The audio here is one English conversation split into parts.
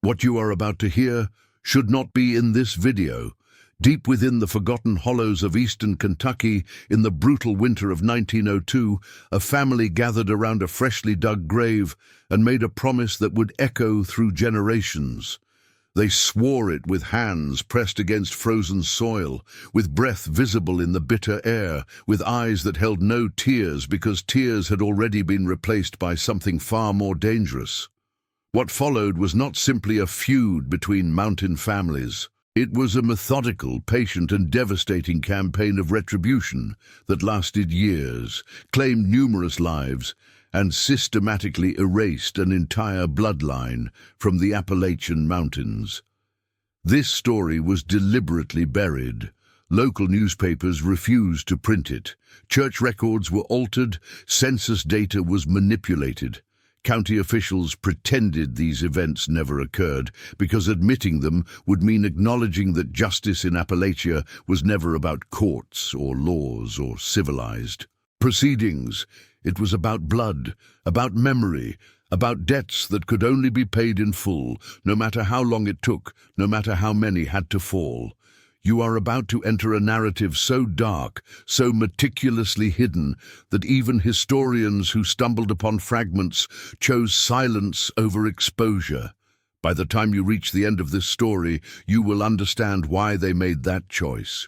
What you are about to hear should not be in this video. Deep within the forgotten hollows of eastern Kentucky, in the brutal winter of 1902, a family gathered around a freshly dug grave and made a promise that would echo through generations. They swore it with hands pressed against frozen soil, with breath visible in the bitter air, with eyes that held no tears because tears had already been replaced by something far more dangerous. What followed was not simply a feud between mountain families. It was a methodical, patient, and devastating campaign of retribution that lasted years, claimed numerous lives, and systematically erased an entire bloodline from the Appalachian Mountains. This story was deliberately buried. Local newspapers refused to print it. Church records were altered. Census data was manipulated. County officials pretended these events never occurred because admitting them would mean acknowledging that justice in Appalachia was never about courts or laws or civilized proceedings. It was about blood, about memory, about debts that could only be paid in full, no matter how long it took, no matter how many had to fall. You are about to enter a narrative so dark, so meticulously hidden, that even historians who stumbled upon fragments chose silence over exposure. By the time you reach the end of this story, you will understand why they made that choice.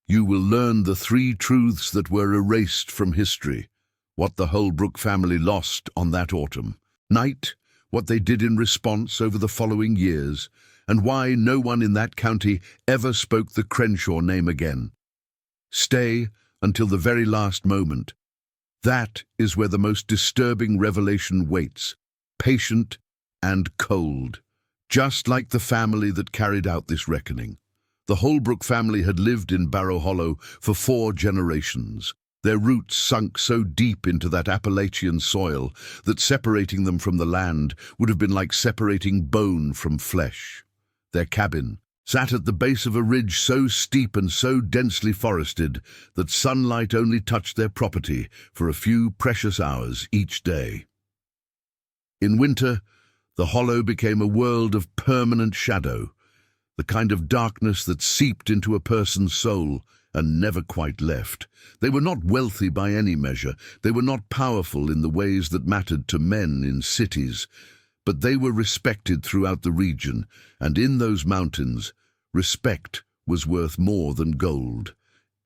You will learn the three truths that were erased from history, what the Holbrook family lost on that autumn night, what they did in response over the following years, and why no one in that county ever spoke the Crenshaw name again. Stay until the very last moment. That is where the most disturbing revelation waits, patient and cold, just like the family that carried out this reckoning. The Holbrook family had lived in Barrow Hollow for 4 generations. Their roots sunk so deep into that Appalachian soil that separating them from the land would have been like separating bone from flesh. Their cabin sat at the base of a ridge so steep and so densely forested that sunlight only touched their property for a few precious hours each day. In winter, the hollow became a world of permanent shadow, the kind of darkness that seeped into a person's soul and never quite left. They were not wealthy by any measure. They were not powerful in the ways that mattered to men in cities. But they were respected throughout the region, and in those mountains, respect was worth more than gold.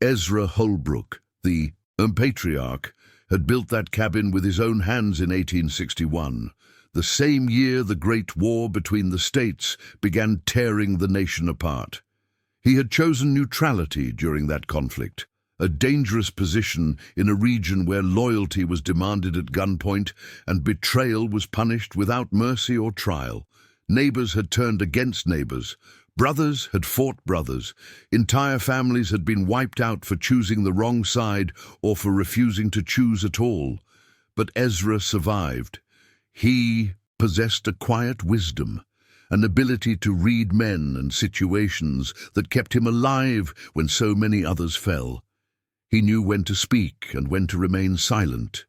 Ezra Holbrook, the patriarch, had built that cabin with his own hands in 1861, the same year the Great War between the states began tearing the nation apart. He had chosen neutrality during that conflict, a dangerous position in a region where loyalty was demanded at gunpoint and betrayal was punished without mercy or trial. Neighbors had turned against neighbors. Brothers had fought brothers. Entire families had been wiped out for choosing the wrong side or for refusing to choose at all. But Ezra survived. He possessed a quiet wisdom, an ability to read men and situations that kept him alive when so many others fell. He knew when to speak and when to remain silent.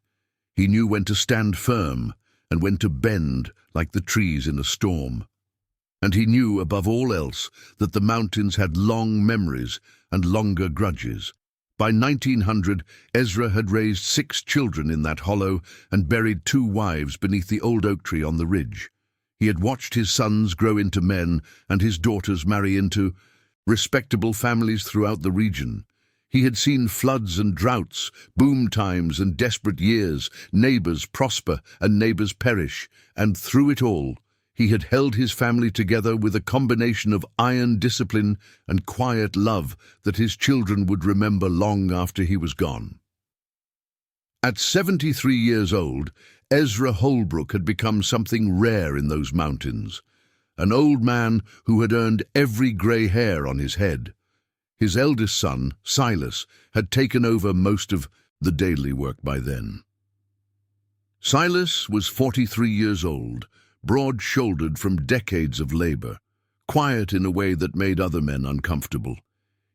He knew when to stand firm and when to bend like the trees in a storm. And he knew, above all else, that the mountains had long memories and longer grudges. By 1900, Ezra had raised 6 children in that hollow and buried 2 wives beneath the old oak tree on the ridge. He had watched his sons grow into men and his daughters marry into respectable families throughout the region. He had seen floods and droughts, boom times and desperate years, neighbors prosper and neighbors perish, and through it all, he had held his family together with a combination of iron discipline and quiet love that his children would remember long after he was gone. At 73 years old, Ezra Holbrook had become something rare in those mountains, an old man who had earned every grey hair on his head. His eldest son, Silas, had taken over most of the daily work by then. Silas was 43 years old, broad-shouldered from decades of labor, quiet in a way that made other men uncomfortable.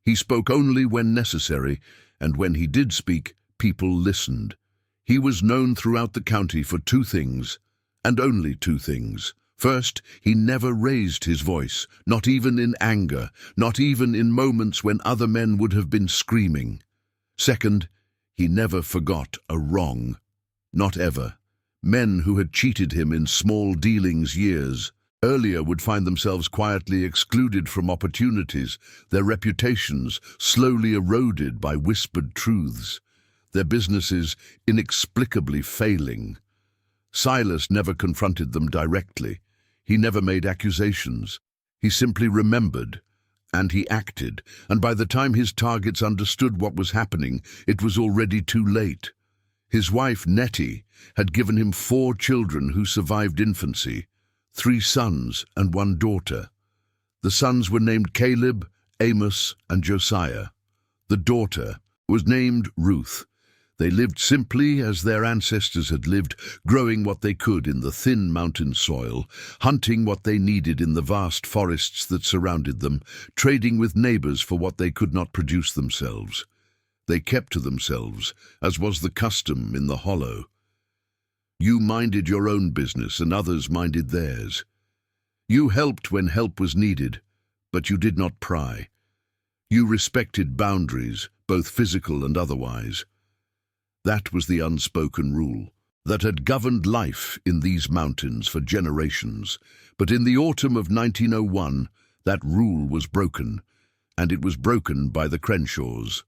He spoke only when necessary, and when he did speak, people listened. He was known throughout the county for 2 things, and only 2 things: First, he never raised his voice, not even in anger, not even in moments when other men would have been screaming. Second, he never forgot a wrong. Not ever. Men who had cheated him in small dealings years earlier would find themselves quietly excluded from opportunities, their reputations slowly eroded by whispered truths, their businesses inexplicably failing. Silas never confronted them directly. He never made accusations. He simply remembered, and he acted, and by the time his targets understood what was happening, it was already too late. His wife, Nettie, had given him 4 children who survived infancy, 3 sons and 1 daughter. The sons were named Caleb, Amos, and Josiah. The daughter was named Ruth. They lived simply as their ancestors had lived, growing what they could in the thin mountain soil, hunting what they needed in the vast forests that surrounded them, trading with neighbors for what they could not produce themselves. They kept to themselves, as was the custom in the hollow. You minded your own business and others minded theirs. You helped when help was needed, but you did not pry. You respected boundaries, both physical and otherwise. That was the unspoken rule that had governed life in these mountains for generations. But in the autumn of 1901, that rule was broken, and it was broken by the Crenshaws.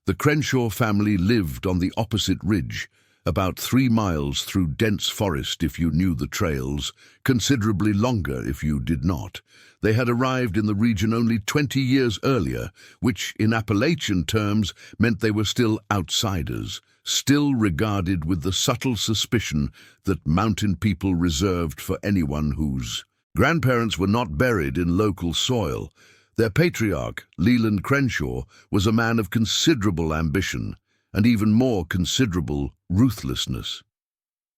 The Crenshaw family lived on the opposite ridge, about 3 miles through dense forest if you knew the trails, considerably longer if you did not. They had arrived in the region only 20 years earlier, which in Appalachian terms meant they were still outsiders, still regarded with the subtle suspicion that mountain people reserved for anyone whose grandparents were not buried in local soil. Their patriarch, Leland Crenshaw, was a man of considerable ambition and even more considerable ruthlessness.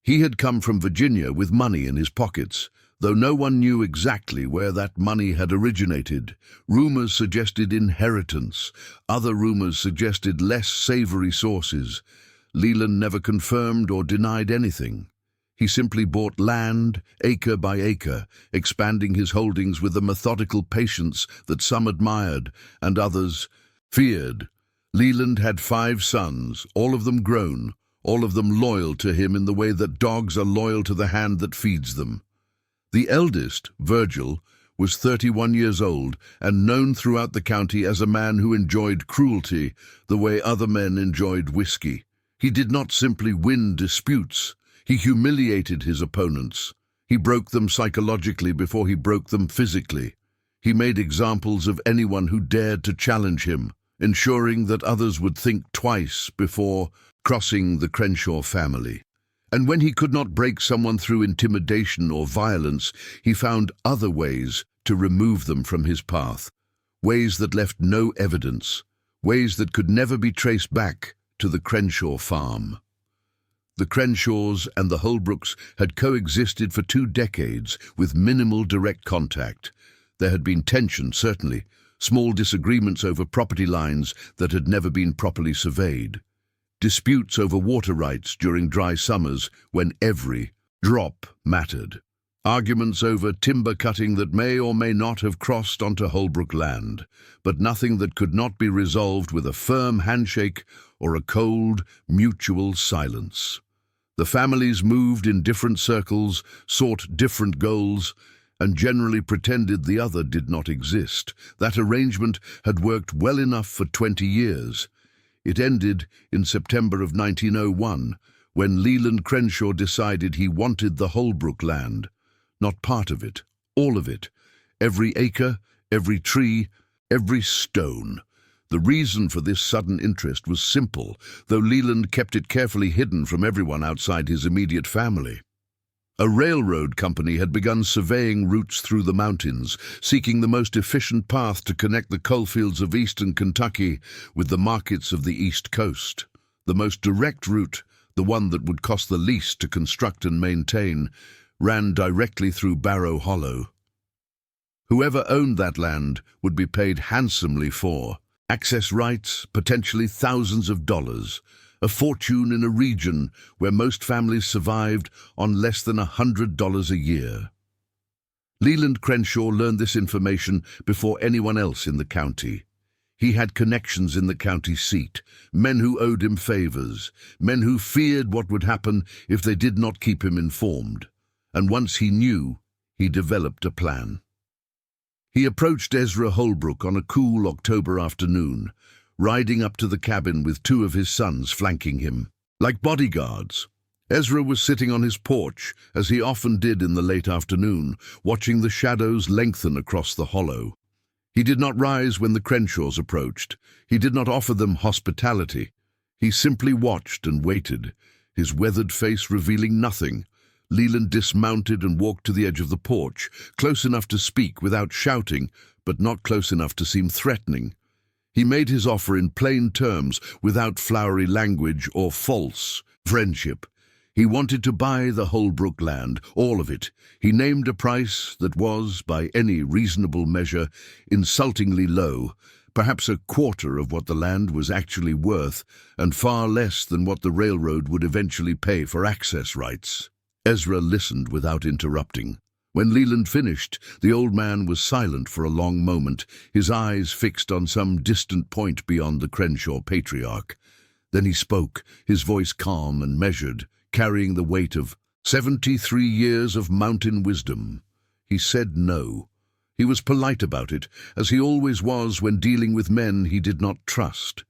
He had come from Virginia with money in his pockets, though no one knew exactly where that money had originated. Rumors suggested inheritance. Other rumors suggested less savory sources. Leland never confirmed or denied anything. He simply bought land, acre by acre, expanding his holdings with a methodical patience that some admired and others feared. Leland had 5 sons, all of them grown, all of them loyal to him in the way that dogs are loyal to the hand that feeds them. The eldest, Virgil, was 31 years old and known throughout the county as a man who enjoyed cruelty the way other men enjoyed whiskey. He did not simply win disputes. He humiliated his opponents. He broke them psychologically before he broke them physically. He made examples of anyone who dared to challenge him, ensuring that others would think twice before crossing the Crenshaw family. And when he could not break someone through intimidation or violence, he found other ways to remove them from his path, ways that left no evidence, ways that could never be traced back to the Crenshaw farm. The Crenshaws and the Holbrooks had coexisted for 2 decades with minimal direct contact. There had been tension, certainly, small disagreements over property lines that had never been properly surveyed, disputes over water rights during dry summers when every drop mattered, arguments over timber cutting that may or may not have crossed onto Holbrook land, but nothing that could not be resolved with a firm handshake or a cold, mutual silence. The families moved in different circles, sought different goals, and generally pretended the other did not exist. That arrangement had worked well enough for 20 years. It ended in September of 1901, when Leland Crenshaw decided he wanted the Holbrook land. Not part of it, all of it. Every acre, every tree, every stone. The reason for this sudden interest was simple, though Leland kept it carefully hidden from everyone outside his immediate family. A railroad company had begun surveying routes through the mountains, seeking the most efficient path to connect the coalfields of eastern Kentucky with the markets of the East Coast. The most direct route, the one that would cost the least to construct and maintain, ran directly through Barrow Hollow. Whoever owned that land would be paid handsomely for access rights, potentially thousands of dollars, a fortune in a region where most families survived on less than $100 a year. Leland Crenshaw learned this information before anyone else in the county. He had connections in the county seat, men who owed him favors, men who feared what would happen if they did not keep him informed. And once he knew, he developed a plan. He approached Ezra Holbrook on a cool October afternoon, riding up to the cabin with two of his sons flanking him. Like bodyguards, Ezra was sitting on his porch, as he often did in the late afternoon, watching the shadows lengthen across the hollow. He did not rise when the Crenshaws approached. He did not offer them hospitality. He simply watched and waited, his weathered face revealing nothing. Leland dismounted and walked to the edge of the porch, close enough to speak without shouting, but not close enough to seem threatening. He made his offer in plain terms, without flowery language or false friendship. He wanted to buy the Holbrook land, all of it. He named a price that was, by any reasonable measure, insultingly low, perhaps a quarter of what the land was actually worth, and far less than what the railroad would eventually pay for access rights. Ezra listened without interrupting. When Leland finished, the old man was silent for a long moment, his eyes fixed on some distant point beyond the Crenshaw patriarch. Then he spoke, his voice calm and measured, carrying the weight of 73 years of mountain wisdom. He said no. He was polite about it, as he always was when dealing with men he did not trust.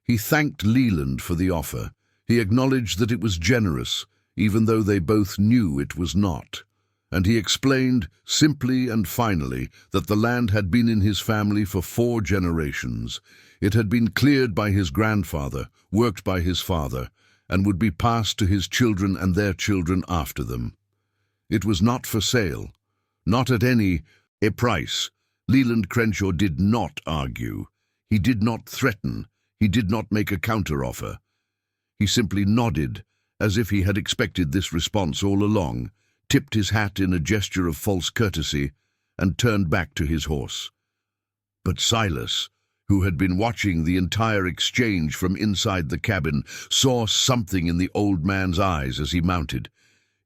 He thanked Leland for the offer. He acknowledged that it was generous, even though they both knew it was not. And he explained, simply and finally, that the land had been in his family for 4 generations. It had been cleared by his grandfather, worked by his father, and would be passed to his children and their children after them. It was not for sale, not at a price. Leland Crenshaw did not argue. He did not threaten. He did not make a counteroffer. He simply nodded, as if he had expected this response all along, tipped his hat in a gesture of false courtesy, and turned back to his horse. But Silas, who had been watching the entire exchange from inside the cabin, saw something in the old man's eyes as he mounted.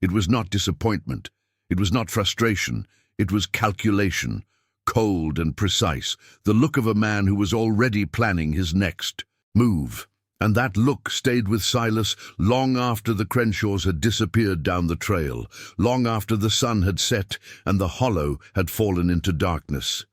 It was not disappointment. It was not frustration. It was calculation, cold and precise, the look of a man who was already planning his next move. And that look stayed with Silas long after the Crenshaws had disappeared down the trail, long after the sun had set and the hollow had fallen into darkness.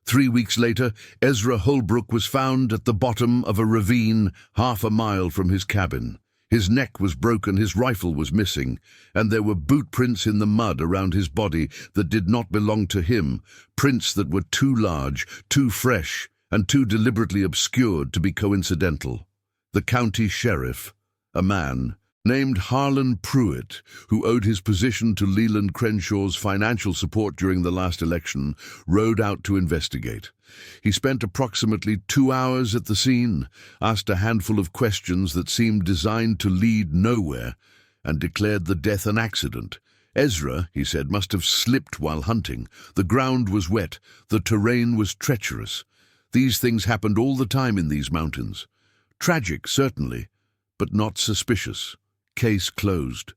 3 weeks later, Ezra Holbrook was found at the bottom of a ravine 1/2 mile from his cabin. His neck was broken, his rifle was missing, and there were boot prints in the mud around his body that did not belong to him, prints that were too large, too fresh, and too deliberately obscured to be coincidental. The county sheriff, a man named Harlan Pruitt, who owed his position to Leland Crenshaw's financial support during the last election, rode out to investigate. He spent approximately 2 hours at the scene, asked a handful of questions that seemed designed to lead nowhere, and declared the death an accident. Ezra, he said, must have slipped while hunting. The ground was wet, the terrain was treacherous. These things happened all the time in these mountains. Tragic, certainly, but not suspicious. Case closed.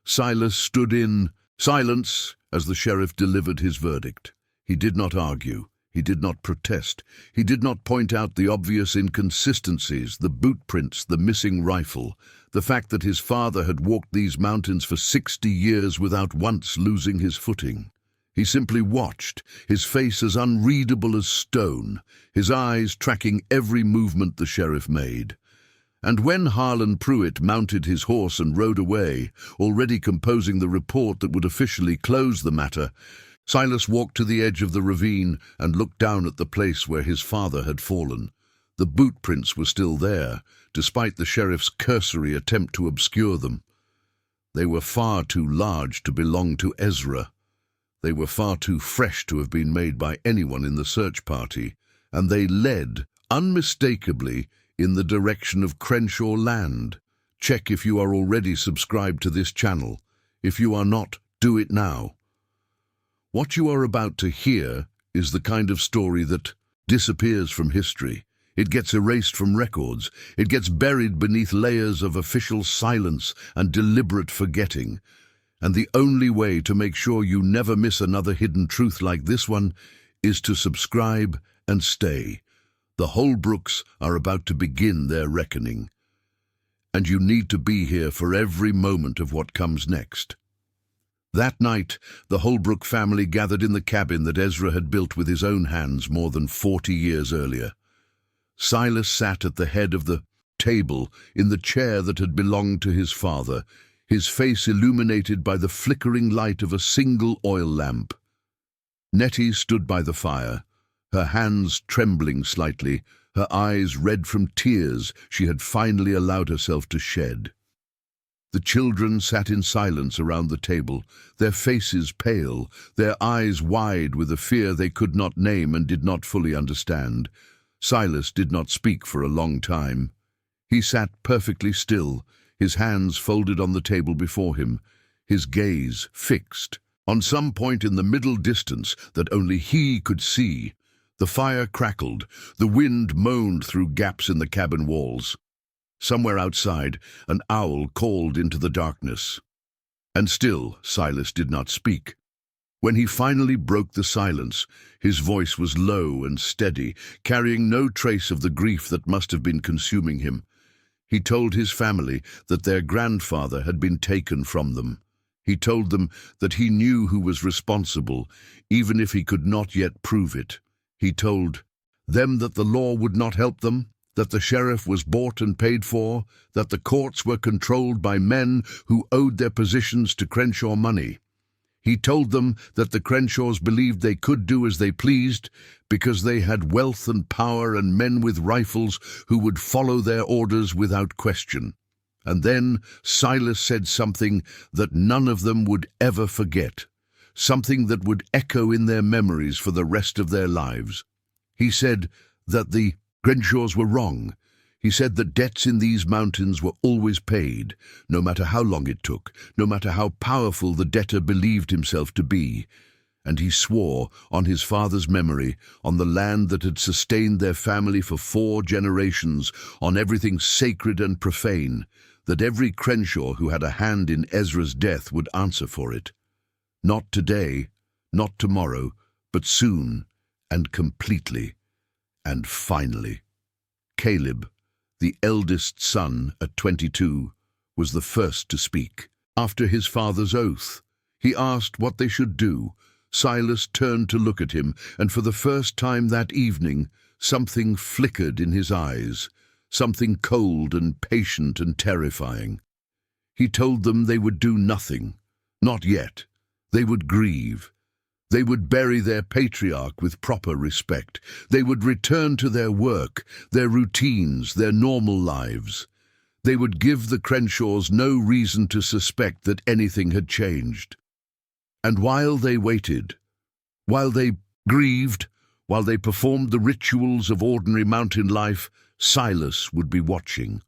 Silas stood in silence as the sheriff delivered his verdict. He did not argue. He did not protest. He did not point out the obvious inconsistencies, the boot prints, the missing rifle, the fact that his father had walked these mountains for 60 years without once losing his footing. He simply watched, his face as unreadable as stone, his eyes tracking every movement the sheriff made. And when Harlan Pruitt mounted his horse and rode away, already composing the report that would officially close the matter, Silas walked to the edge of the ravine and looked down at the place where his father had fallen. The boot prints were still there, despite the sheriff's cursory attempt to obscure them. They were far too large to belong to Ezra. They were far too fresh to have been made by anyone in the search party, and they led, unmistakably, in the direction of Crenshaw land. Check if you are already subscribed to this channel. If you are not, do it now. What you are about to hear is the kind of story that disappears from history. It gets erased from records. It gets buried beneath layers of official silence and deliberate forgetting. And the only way to make sure you never miss another hidden truth like this one is to subscribe and stay. The Holbrooks are about to begin their reckoning, and you need to be here for every moment of what comes next. That night, the Holbrook family gathered in the cabin that Ezra had built with his own hands more than 40 years earlier. Silas sat at the head of the table in the chair that had belonged to his father, his face illuminated by the flickering light of a single oil lamp. Nettie stood by the fire, her hands trembling slightly, her eyes red from tears she had finally allowed herself to shed. The children sat in silence around the table, their faces pale, their eyes wide with a fear they could not name and did not fully understand. Silas did not speak for a long time. He sat perfectly still, his hands folded on the table before him, his gaze fixed. On some point in the middle distance that only he could see, the fire crackled, the wind moaned through gaps in the cabin walls. Somewhere outside, an owl called into the darkness. And still, Silas did not speak. When he finally broke the silence, his voice was low and steady, carrying no trace of the grief that must have been consuming him. He told his family that their grandfather had been taken from them. He told them that he knew who was responsible, even if he could not yet prove it. He told them that the law would not help them, that the sheriff was bought and paid for, that the courts were controlled by men who owed their positions to Crenshaw money. He told them that the Crenshaws believed they could do as they pleased because they had wealth and power and men with rifles who would follow their orders without question. And then Silas said something that none of them would ever forget, something that would echo in their memories for the rest of their lives. He said that the Crenshaws were wrong. He said that debts in these mountains were always paid, no matter how long it took, no matter how powerful the debtor believed himself to be. And he swore, on his father's memory, on the land that had sustained their family for 4 generations, on everything sacred and profane, that every Crenshaw who had a hand in Ezra's death would answer for it. Not today, not tomorrow, but soon and completely. And finally, Caleb, the eldest son at 22, was the first to speak. After his father's oath, he asked what they should do. Silas turned to look at him, and for the first time that evening, something flickered in his eyes, something cold and patient and terrifying. He told them they would do nothing, not yet. They would grieve. They would bury their patriarch with proper respect. They would return to their work, their routines, their normal lives. They would give the Crenshaws no reason to suspect that anything had changed. And while they waited, while they grieved, while they performed the rituals of ordinary mountain life, Silas would be watching,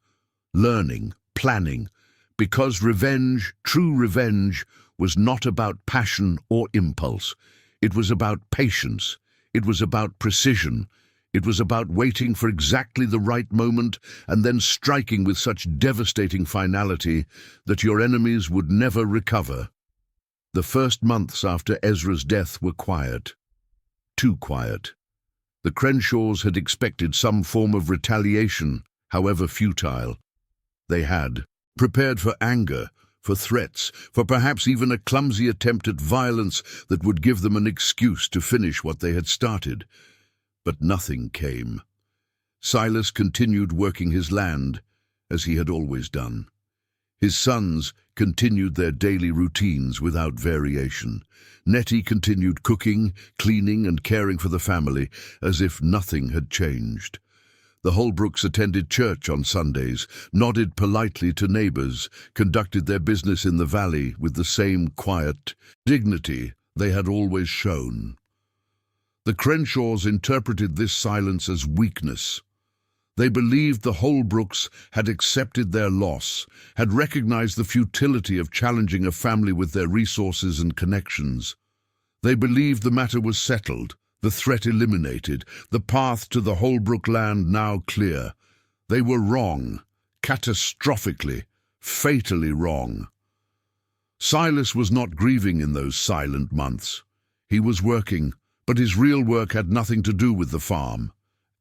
learning, planning, because revenge, true revenge, was not about passion or impulse. It was about patience. It was about precision. It was about waiting for exactly the right moment and then striking with such devastating finality that your enemies would never recover. The first months after Ezra's death were quiet. Too quiet. The Crenshaws had expected some form of retaliation, however futile. They had prepared for anger, for threats, for perhaps even a clumsy attempt at violence that would give them an excuse to finish what they had started. But nothing came. Silas continued working his land, as he had always done. His sons continued their daily routines without variation. Nettie continued cooking, cleaning, and caring for the family, as if nothing had changed. The Holbrooks attended church on Sundays, nodded politely to neighbors, conducted their business in the valley with the same quiet dignity they had always shown. The Crenshaws interpreted this silence as weakness. They believed the Holbrooks had accepted their loss, had recognized the futility of challenging a family with their resources and connections. They believed the matter was settled, the threat eliminated, the path to the Holbrook land now clear. They were wrong, catastrophically, fatally wrong. Silas was not grieving in those silent months. He was working, but his real work had nothing to do with the farm.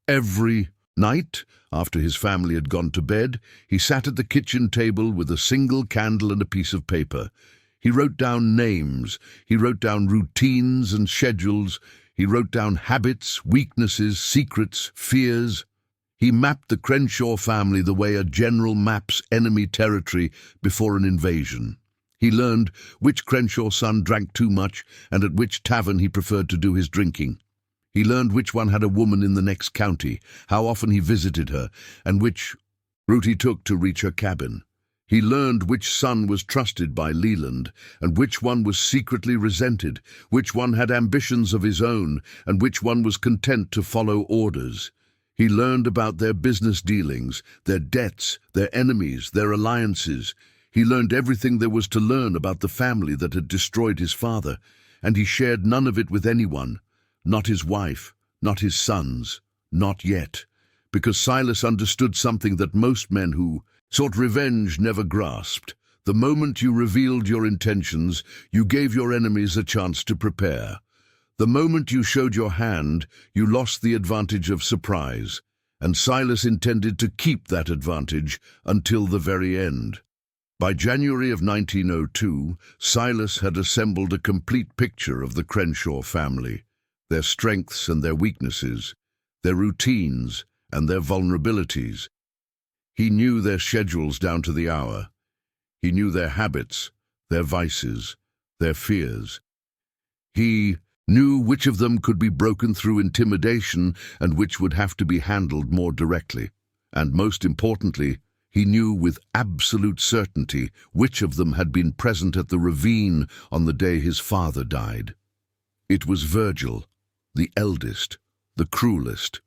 Every night, after his family had gone to bed, he sat at the kitchen table with a single candle and a piece of paper. He wrote down names, he wrote down routines and schedules, he wrote down habits, weaknesses, secrets, fears. He mapped the Crenshaw family the way a general maps enemy territory before an invasion. He learned which Crenshaw son drank too much and at which tavern he preferred to do his drinking. He learned which one had a woman in the next county, how often he visited her, and which route he took to reach her cabin. He learned which son was trusted by Leland, and which one was secretly resented, which one had ambitions of his own, and which one was content to follow orders. He learned about their business dealings, their debts, their enemies, their alliances. He learned everything there was to learn about the family that had destroyed his father, and he shared none of it with anyone, not his wife, not his sons, not yet, because Silas understood something that most men who sought revenge never grasped. The moment you revealed your intentions, you gave your enemies a chance to prepare. The moment you showed your hand, you lost the advantage of surprise, and Silas intended to keep that advantage until the very end. By January of 1902, Silas had assembled a complete picture of the Crenshaw family, their strengths and their weaknesses, their routines and their vulnerabilities. He knew their schedules down to the hour. He knew their habits, their vices, their fears. He knew which of them could be broken through intimidation and which would have to be handled more directly. And most importantly, he knew with absolute certainty which of them had been present at the ravine on the day his father died. It was Virgil, the eldest, the cruelest,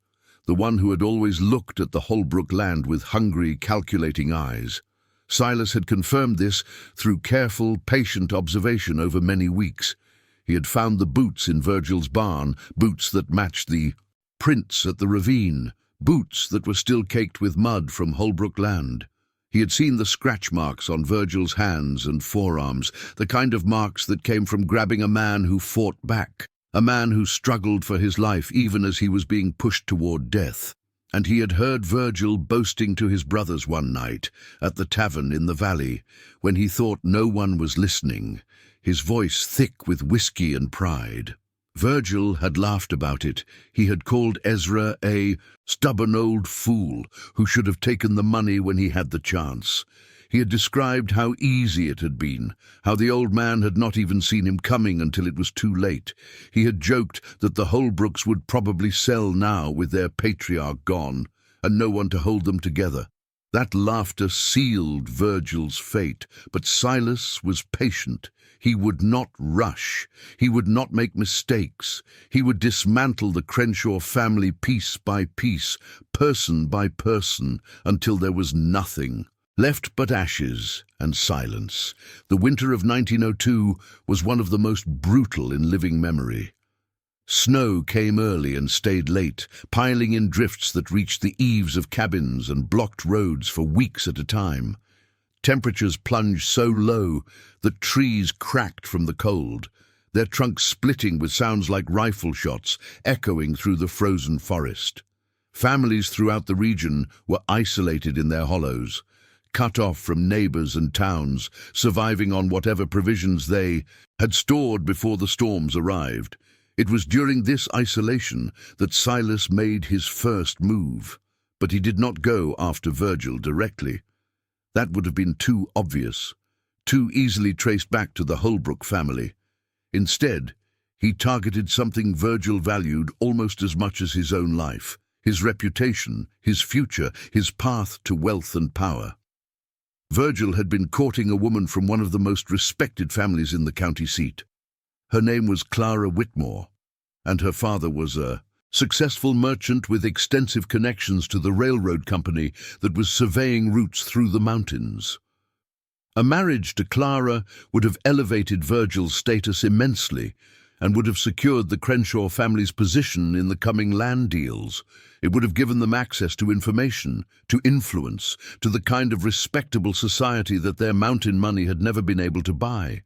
the one who had always looked at the Holbrook land with hungry, calculating eyes. Silas had confirmed this through careful, patient observation over many weeks. He had found the boots in Virgil's barn, boots that matched the prints at the ravine, boots that were still caked with mud from Holbrook land. He had seen the scratch marks on Virgil's hands and forearms, the kind of marks that came from grabbing a man who fought back, a man who struggled for his life even as he was being pushed toward death. And he had heard Virgil boasting to his brothers one night at the tavern in the valley, when he thought no one was listening, his voice thick with whiskey and pride. Virgil had laughed about it. He had called Ezra a stubborn old fool who should have taken the money when he had the chance. He had described how easy it had been, how the old man had not even seen him coming until it was too late. He had joked that the Holbrooks would probably sell now with their patriarch gone, and no one to hold them together. That laughter sealed Virgil's fate, but Silas was patient. He would not rush. He would not make mistakes. He would dismantle the Crenshaw family piece by piece, person by person, until there was nothing left but ashes and silence. The winter of 1902 was one of the most brutal in living memory. Snow came early and stayed late, piling in drifts that reached the eaves of cabins and blocked roads for weeks at a time. Temperatures plunged so low that trees cracked from the cold, their trunks splitting with sounds like rifle shots echoing through the frozen forest. Families throughout the region were isolated in their hollows, cut off from neighbors and towns, surviving on whatever provisions they had stored before the storms arrived. It was during this isolation that Silas made his first move, but he did not go after Virgil directly. That would have been too obvious, too easily traced back to the Holbrook family. Instead, he targeted something Virgil valued almost as much as his own life, his reputation, his future, his path to wealth and power. Virgil had been courting a woman from one of the most respected families in the county seat. Her name was Clara Whitmore, and her father was a successful merchant with extensive connections to the railroad company that was surveying routes through the mountains. A marriage to Clara would have elevated Virgil's status immensely, and would have secured the Crenshaw family's position in the coming land deals. It would have given them access to information, to influence, to the kind of respectable society that their mountain money had never been able to buy.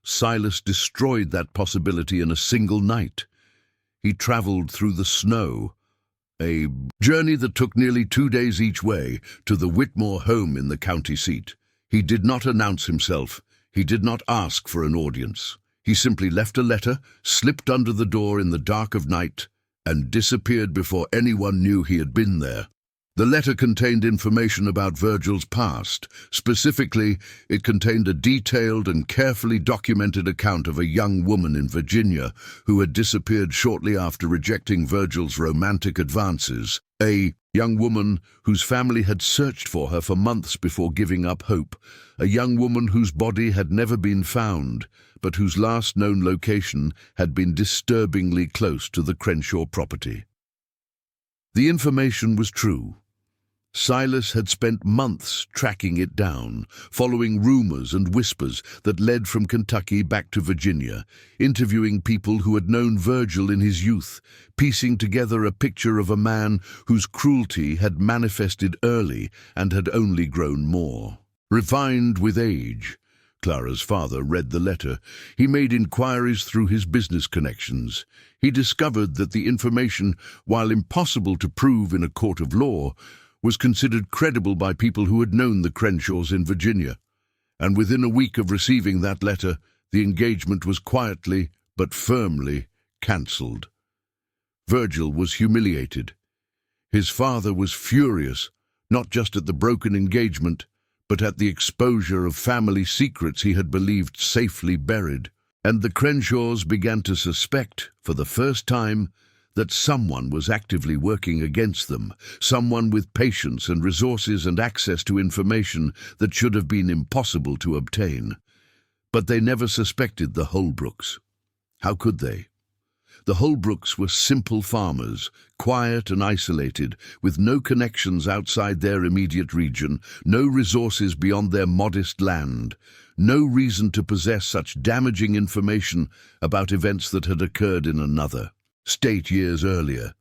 Silas destroyed that possibility in a single night. He traveled through the snow, a journey that took nearly 2 days each way, to the Whitmore home in the county seat. He did not announce himself. He did not ask for an audience. He simply left a letter, slipped under the door in the dark of night, and disappeared before anyone knew he had been there. The letter contained information about Virgil's past. Specifically, it contained a detailed and carefully documented account of a young woman in Virginia who had disappeared shortly after rejecting Virgil's romantic advances. A young woman whose family had searched for her for months before giving up hope. A young woman whose body had never been found, but whose last known location had been disturbingly close to the Crenshaw property. The information was true. Silas had spent months tracking it down, following rumors and whispers that led from Kentucky back to Virginia, interviewing people who had known Virgil in his youth, piecing together a picture of a man whose cruelty had manifested early and had only grown more refined with age. Clara's father read the letter. He made inquiries through his business connections. He discovered that the information, while impossible to prove in a court of law, was considered credible by people who had known the Crenshaws in Virginia. And within a week of receiving that letter, the engagement was quietly but firmly cancelled. Virgil was humiliated. His father was furious, not just at the broken engagement, but at the exposure of family secrets he had believed safely buried. And the Crenshaws began to suspect, for the first time, that someone was actively working against them, someone with patience and resources and access to information that should have been impossible to obtain. But they never suspected the Holbrooks. How could they? The Holbrooks were simple farmers, quiet and isolated, with no connections outside their immediate region, no resources beyond their modest land, no reason to possess such damaging information about events that had occurred in another state years earlier.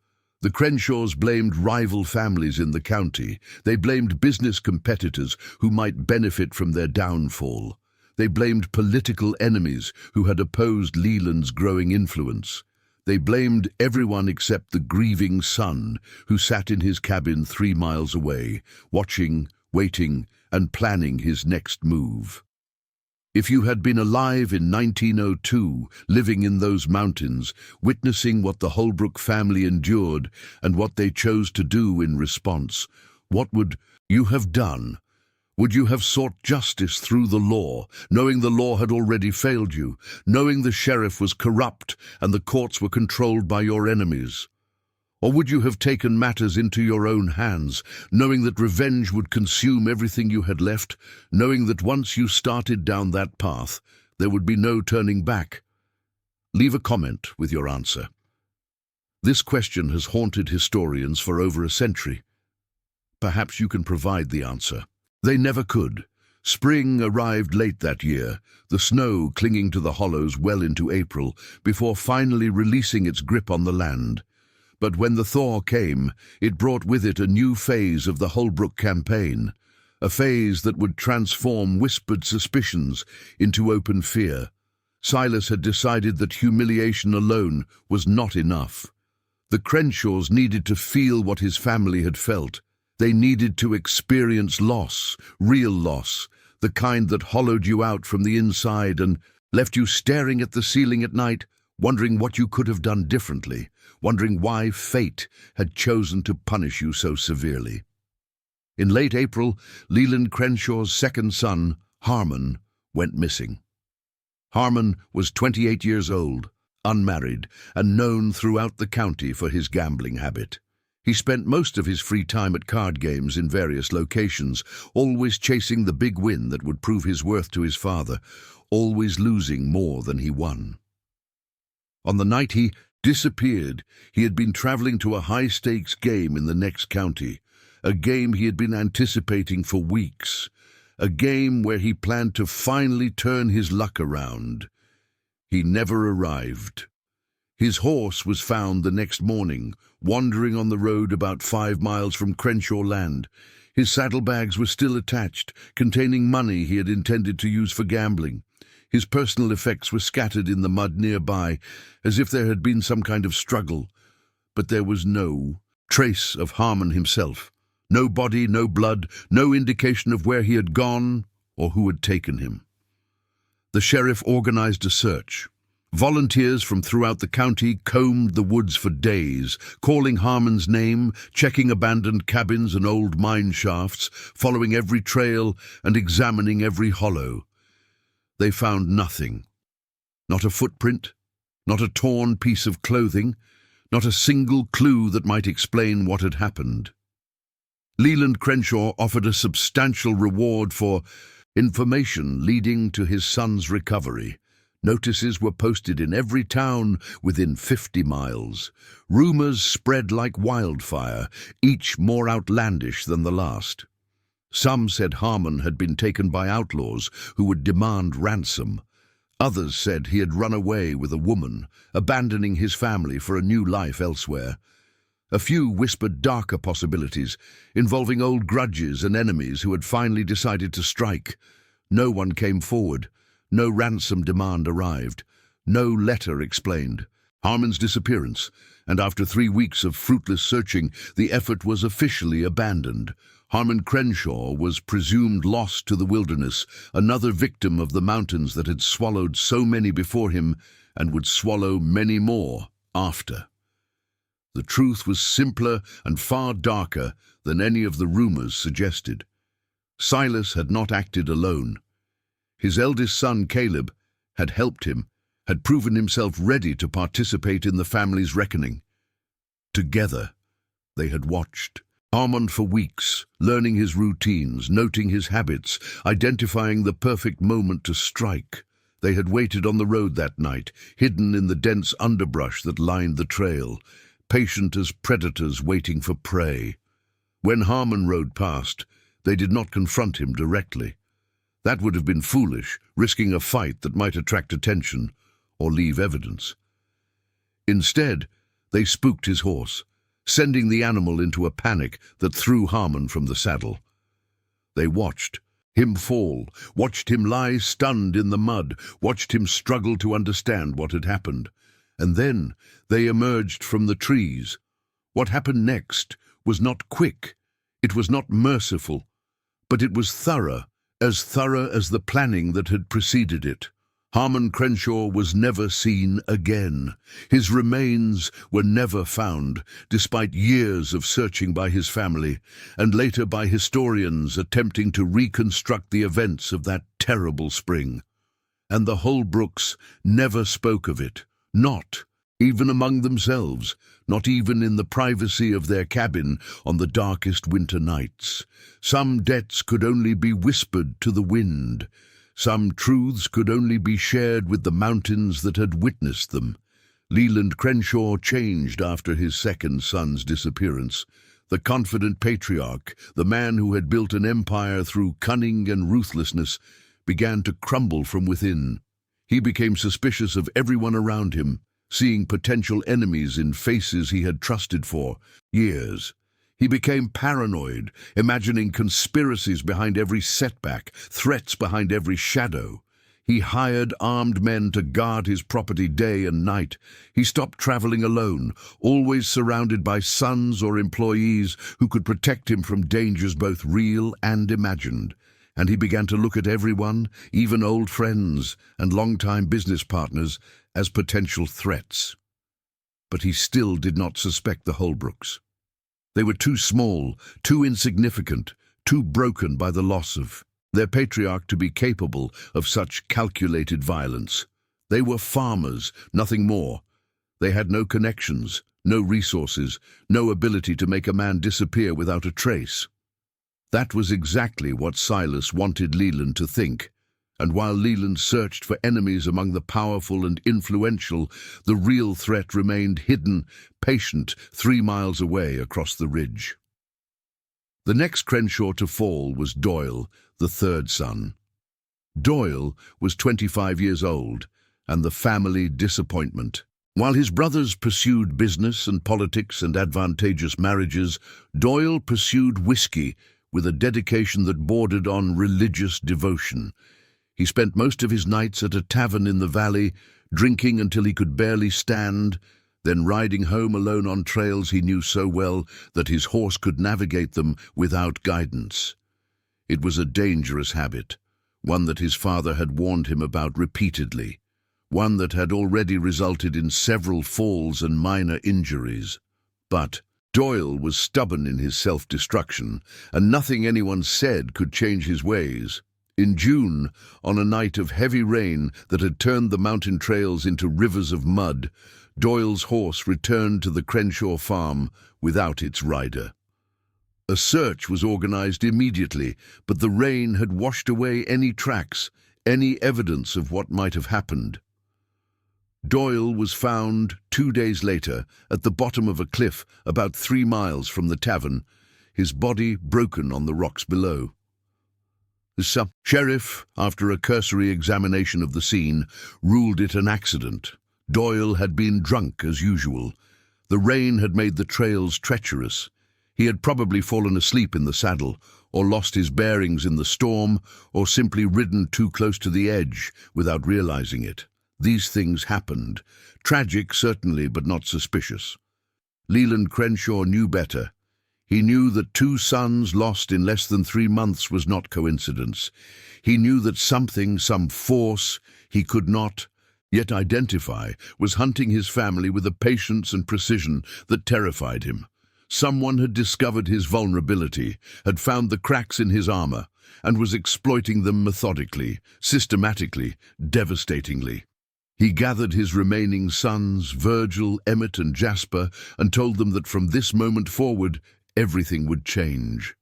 The Crenshaws blamed rival families in the county. They blamed business competitors who might benefit from their downfall. They blamed political enemies who had opposed Leland's growing influence. They blamed everyone except the grieving son who sat in his cabin 3 miles away, watching, waiting, and planning his next move. If you had been alive in 1902, living in those mountains, witnessing what the Holbrook family endured and what they chose to do in response, what would you have done? Would you have sought justice through the law, knowing the law had already failed you, knowing the sheriff was corrupt and the courts were controlled by your enemies? Or would you have taken matters into your own hands, knowing that revenge would consume everything you had left, knowing that once you started down that path, there would be no turning back? Leave a comment with your answer. This question has haunted historians for over a century. Perhaps you can provide the answer. They never could. Spring arrived late that year, the snow clinging to the hollows well into April, before finally releasing its grip on the land. But when the thaw came, it brought with it a new phase of the Holbrook campaign, a phase that would transform whispered suspicions into open fear. Silas had decided that humiliation alone was not enough. The Crenshaws needed to feel what his family had felt. They needed to experience loss, real loss, the kind that hollowed you out from the inside and left you staring at the ceiling at night, wondering what you could have done differently, wondering why fate had chosen to punish you so severely. In late April, Leland Crenshaw's second son, Harmon, went missing. Harmon was 28 years old, unmarried, and known throughout the county for his gambling habit. He spent most of his free time at card games in various locations, always chasing the big win that would prove his worth to his father, always losing more than he won. On the night he disappeared, he had been traveling to a high-stakes game in the next county, a game he had been anticipating for weeks, a game where he planned to finally turn his luck around. He never arrived. His horse was found the next morning, wandering on the road about 5 miles from Crenshaw land. His saddlebags were still attached, containing money he had intended to use for gambling. His personal effects were scattered in the mud nearby, as if there had been some kind of struggle. But there was no trace of Harmon himself. No body, no blood, no indication of where he had gone or who had taken him. The sheriff organized a search. Volunteers from throughout the county combed the woods for days, calling Harmon's name, checking abandoned cabins and old mine shafts, following every trail and examining every hollow. They found nothing. Not a footprint, not a torn piece of clothing, not a single clue that might explain what had happened. Leland Crenshaw offered a substantial reward for information leading to his son's recovery. Notices were posted in every town within 50 miles. Rumors spread like wildfire, each more outlandish than the last. Some said Harmon had been taken by outlaws who would demand ransom. Others said he had run away with a woman, abandoning his family for a new life elsewhere. A few whispered darker possibilities, involving old grudges and enemies who had finally decided to strike. No one came forward. No ransom demand arrived. No letter explained Harmon's disappearance, and after 3 weeks of fruitless searching, the effort was officially abandoned. Harmon Crenshaw was presumed lost to the wilderness, another victim of the mountains that had swallowed so many before him and would swallow many more after. The truth was simpler and far darker than any of the rumors suggested. Silas had not acted alone. His eldest son, Caleb, had helped him, had proven himself ready to participate in the family's reckoning. Together, they had watched Harmon for weeks, learning his routines, noting his habits, identifying the perfect moment to strike. They had waited on the road that night, hidden in the dense underbrush that lined the trail, patient as predators waiting for prey. When Harmon rode past, they did not confront him directly. That would have been foolish, risking a fight that might attract attention or leave evidence. Instead, they spooked his horse, sending the animal into a panic that threw Harmon from the saddle. They watched him fall, watched him lie stunned in the mud, watched him struggle to understand what had happened. And then they emerged from the trees. What happened next was not quick, it was not merciful, but it was thorough as the planning that had preceded it. Harmon Crenshaw was never seen again. His remains were never found, despite years of searching by his family, and later by historians attempting to reconstruct the events of that terrible spring. And the Holbrooks never spoke of it, not even among themselves, not even in the privacy of their cabin on the darkest winter nights. Some debts could only be whispered to the wind. Some truths could only be shared with the mountains that had witnessed them. Leland Crenshaw changed after his second son's disappearance. The confident patriarch, the man who had built an empire through cunning and ruthlessness, began to crumble from within. He became suspicious of everyone around him, seeing potential enemies in faces he had trusted for years. He became paranoid, imagining conspiracies behind every setback, threats behind every shadow. He hired armed men to guard his property day and night. He stopped traveling alone, always surrounded by sons or employees who could protect him from dangers both real and imagined. And he began to look at everyone, even old friends and long-time business partners, as potential threats. But he still did not suspect the Holbrooks. They were too small, too insignificant, too broken by the loss of their patriarch to be capable of such calculated violence. They were farmers, nothing more. They had no connections, no resources, no ability to make a man disappear without a trace. That was exactly what Silas wanted Leland to think. And while Leland searched for enemies among the powerful and influential, the real threat remained hidden, patient, 3 miles away across the ridge. The next Crenshaw to fall was Doyle, the third son. Doyle was 25 years old, and the family disappointment. While his brothers pursued business and politics and advantageous marriages, Doyle pursued whiskey with a dedication that bordered on religious devotion. He spent most of his nights at a tavern in the valley, drinking until he could barely stand, then riding home alone on trails he knew so well that his horse could navigate them without guidance. It was a dangerous habit, one that his father had warned him about repeatedly, one that had already resulted in several falls and minor injuries. But Doyle was stubborn in his self-destruction, and nothing anyone said could change his ways. In June, on a night of heavy rain that had turned the mountain trails into rivers of mud, Doyle's horse returned to the Crenshaw farm without its rider. A search was organized immediately, but the rain had washed away any tracks, any evidence of what might have happened. Doyle was found 2 days later at the bottom of a cliff about 3 miles from the tavern, his body broken on the rocks below. The sheriff, after a cursory examination of the scene, ruled it an accident. Doyle had been drunk as usual. The rain had made the trails treacherous. He had probably fallen asleep in the saddle, or lost his bearings in the storm, or simply ridden too close to the edge without realizing it. These things happened. Tragic, certainly, but not suspicious. Leland Crenshaw knew better. He knew that 2 sons lost in less than 3 months was not coincidence. He knew that something, some force he could not yet identify, was hunting his family with a patience and precision that terrified him. Someone had discovered his vulnerability, had found the cracks in his armor, and was exploiting them methodically, systematically, devastatingly. He gathered his remaining sons, Virgil, Emmett, and Jasper, and told them that from this moment forward, everything would change.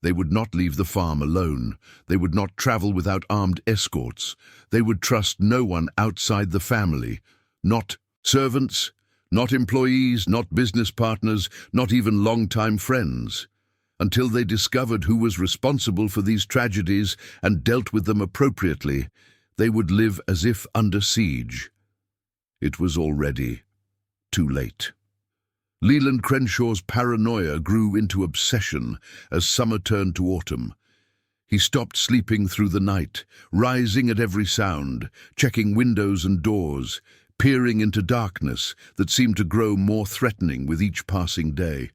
They would not leave the farm alone. They would not travel without armed escorts. They would trust no one outside the family. Not servants, not employees, not business partners, not even long-time friends. Until they discovered who was responsible for these tragedies and dealt with them appropriately, they would live as if under siege. It was already too late. Leland Crenshaw's paranoia grew into obsession as summer turned to autumn. He stopped sleeping through the night, rising at every sound, checking windows and doors, peering into darkness that seemed to grow more threatening with each passing day.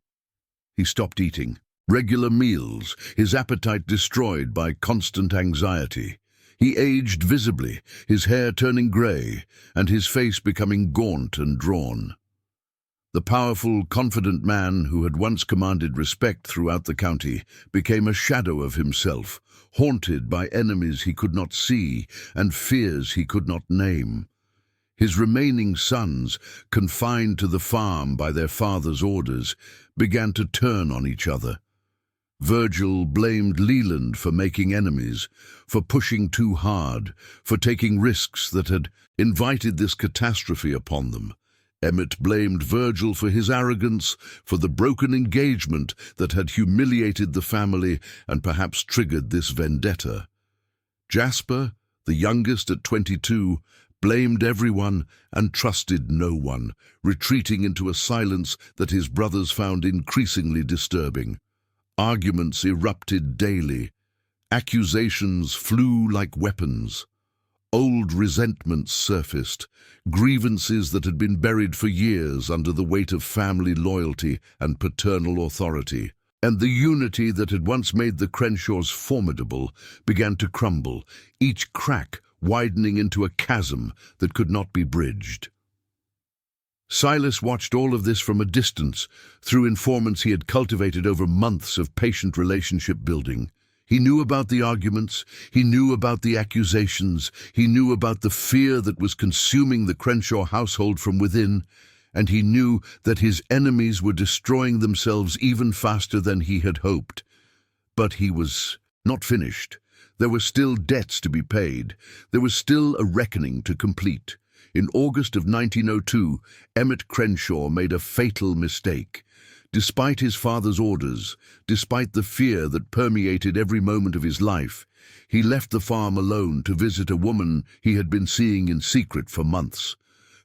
He stopped eating regular meals, his appetite destroyed by constant anxiety. He aged visibly, his hair turning grey, and his face becoming gaunt and drawn. The powerful, confident man who had once commanded respect throughout the county became a shadow of himself, haunted by enemies he could not see and fears he could not name. His remaining sons, confined to the farm by their father's orders, began to turn on each other. Virgil blamed Leland for making enemies, for pushing too hard, for taking risks that had invited this catastrophe upon them. Emmett blamed Virgil for his arrogance, for the broken engagement that had humiliated the family and perhaps triggered this vendetta. Jasper, the youngest at 22, blamed everyone and trusted no one, retreating into a silence that his brothers found increasingly disturbing. Arguments erupted daily. Accusations flew like weapons. Old resentments surfaced, grievances that had been buried for years under the weight of family loyalty and paternal authority. And the unity that had once made the Crenshaws formidable began to crumble, each crack widening into a chasm that could not be bridged. Silas watched all of this from a distance, through informants he had cultivated over months of patient relationship building. He knew about the arguments, he knew about the accusations, he knew about the fear that was consuming the Crenshaw household from within, and he knew that his enemies were destroying themselves even faster than he had hoped. But he was not finished. There were still debts to be paid. There was still a reckoning to complete. In August of 1902, Emmett Crenshaw made a fatal mistake. Despite his father's orders, despite the fear that permeated every moment of his life, he left the farm alone to visit a woman he had been seeing in secret for months.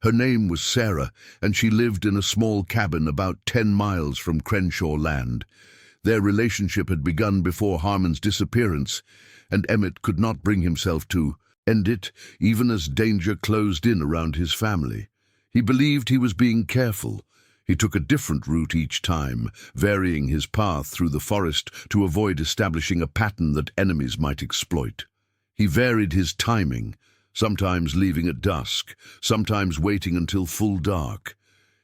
Her name was Sarah, and she lived in a small cabin about 10 miles from Crenshaw land. Their relationship had begun before Harmon's disappearance, and Emmett could not bring himself to end it, even as danger closed in around his family. He believed he was being careful. He took a different route each time, varying his path through the forest to avoid establishing a pattern that enemies might exploit. He varied his timing, sometimes leaving at dusk, sometimes waiting until full dark.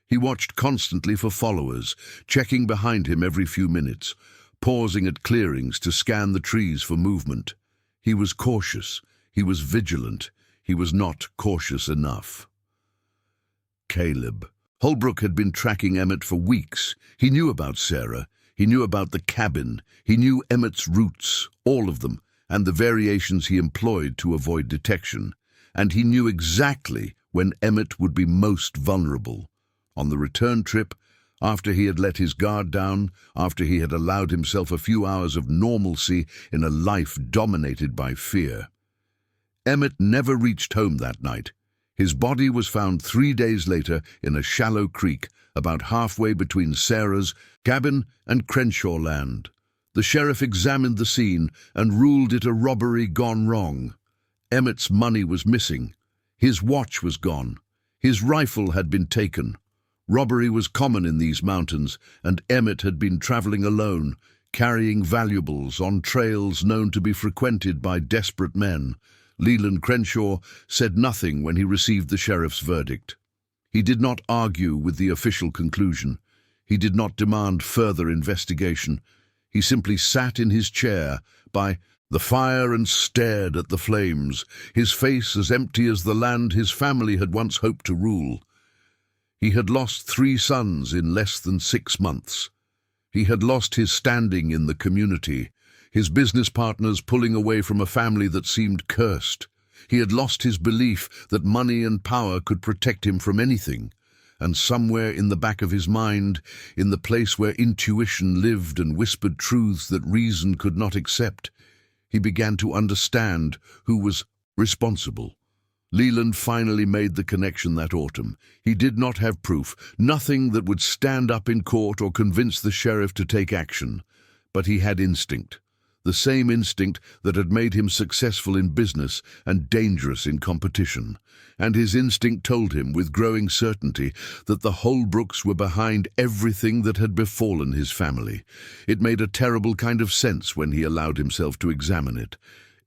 He watched constantly for followers, checking behind him every few minutes, pausing at clearings to scan the trees for movement. He was cautious, he was vigilant, he was not cautious enough. Caleb. Holbrook had been tracking Emmett for weeks. He knew about Sarah, he knew about the cabin, he knew Emmett's routes, all of them, and the variations he employed to avoid detection. And he knew exactly when Emmett would be most vulnerable. On the return trip, after he had let his guard down, after he had allowed himself a few hours of normalcy in a life dominated by fear. Emmett never reached home that night. His body was found 3 days later in a shallow creek, about halfway between Sarah's cabin and Crenshaw land. The sheriff examined the scene and ruled it a robbery gone wrong. Emmett's money was missing. His watch was gone. His rifle had been taken. Robbery was common in these mountains, and Emmett had been traveling alone, carrying valuables on trails known to be frequented by desperate men. Leland Crenshaw said nothing when he received the sheriff's verdict. He did not argue with the official conclusion. He did not demand further investigation. He simply sat in his chair by the fire and stared at the flames, his face as empty as the land his family had once hoped to rule. He had lost 3 sons in less than 6 months. He had lost his standing in the community, his business partners pulling away from a family that seemed cursed. He had lost his belief that money and power could protect him from anything. And somewhere in the back of his mind, in the place where intuition lived and whispered truths that reason could not accept, he began to understand who was responsible. Leland finally made the connection that autumn. He did not have proof, nothing that would stand up in court or convince the sheriff to take action. But he had instinct. The same instinct that had made him successful in business and dangerous in competition. And his instinct told him with growing certainty that the Holbrooks were behind everything that had befallen his family. It made a terrible kind of sense when he allowed himself to examine it.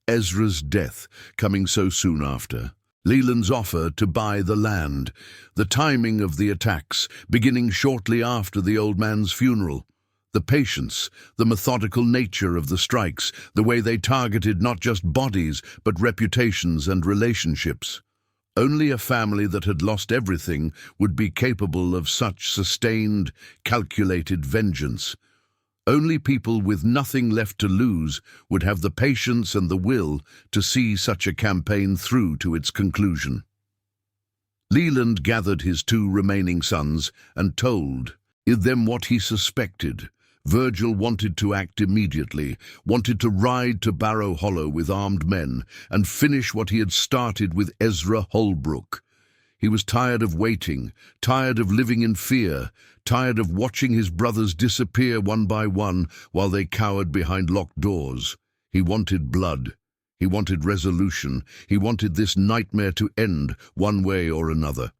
Ezra's death coming so soon after. Leland's offer to buy the land. The timing of the attacks beginning shortly after the old man's funeral. The patience, the methodical nature of the strikes, the way they targeted not just bodies, but reputations and relationships. Only a family that had lost everything would be capable of such sustained, calculated vengeance. Only people with nothing left to lose would have the patience and the will to see such a campaign through to its conclusion. Leland gathered his 2 remaining sons and told them what he suspected. Virgil wanted to act immediately, wanted to ride to Barrow Hollow with armed men and finish what he had started with Ezra Holbrook. He was tired of waiting, tired of living in fear, tired of watching his brothers disappear one by one while they cowered behind locked doors. He wanted blood. He wanted resolution. He wanted this nightmare to end one way or another.